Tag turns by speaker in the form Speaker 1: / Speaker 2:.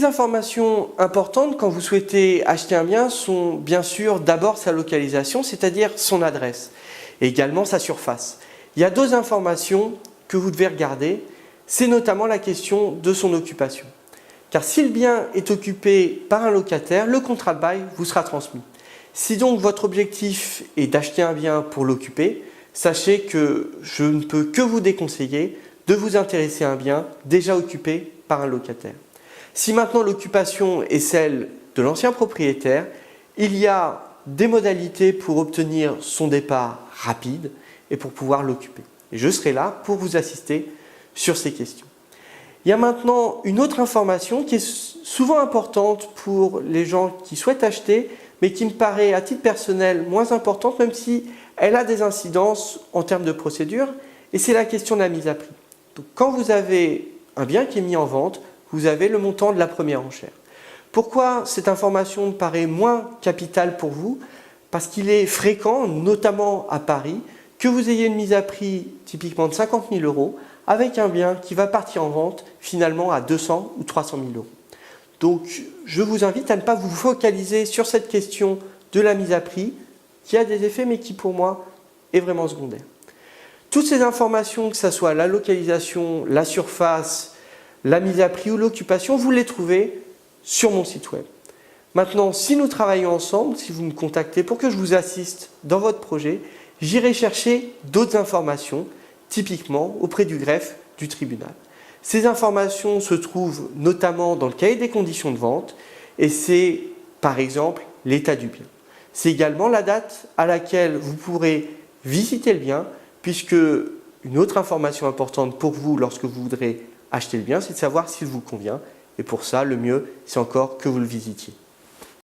Speaker 1: Les informations importantes quand vous souhaitez acheter un bien sont bien sûr d'abord sa localisation, c'est-à-dire son adresse, et également sa surface. Il y a deux informations que vous devez regarder, c'est notamment la question de son occupation. Car si le bien est occupé par un locataire, le contrat de bail vous sera transmis. Si donc votre objectif est d'acheter un bien pour l'occuper, sachez que je ne peux que vous déconseiller de vous intéresser à un bien déjà occupé par un locataire. Si maintenant l'occupation est celle de l'ancien propriétaire, il y a des modalités pour obtenir son départ rapide et pour pouvoir l'occuper. Et je serai là pour vous assister sur ces questions. Il y a maintenant une autre information qui est souvent importante pour les gens qui souhaitent acheter, mais qui me paraît à titre personnel moins importante, même si elle a des incidences en termes de procédure, et c'est la question de la mise à prix. Donc, quand vous avez un bien qui est mis en vente, vous avez le montant de la première enchère. Pourquoi cette information me paraît moins capitale pour vous? Parce qu'il est fréquent, notamment à Paris, que vous ayez une mise à prix typiquement de 50 000 € avec un bien qui va partir en vente finalement à 200 ou 300 000 €. Donc je vous invite à ne pas vous focaliser sur cette question de la mise à prix qui a des effets mais qui pour moi est vraiment secondaire. Toutes ces informations, que ce soit la localisation, la surface, la mise à prix ou l'occupation, vous les trouvez sur mon site web. Maintenant, si nous travaillons ensemble, si vous me contactez pour que je vous assiste dans votre projet, j'irai chercher d'autres informations, typiquement auprès du greffe du tribunal. Ces informations se trouvent notamment dans le cahier des conditions de vente et c'est par exemple l'état du bien. C'est également la date à laquelle vous pourrez visiter le bien puisque une autre information importante pour vous lorsque vous voudrez acheter le bien, c'est de savoir s'il vous convient et pour ça, le mieux, c'est encore que vous le visitiez.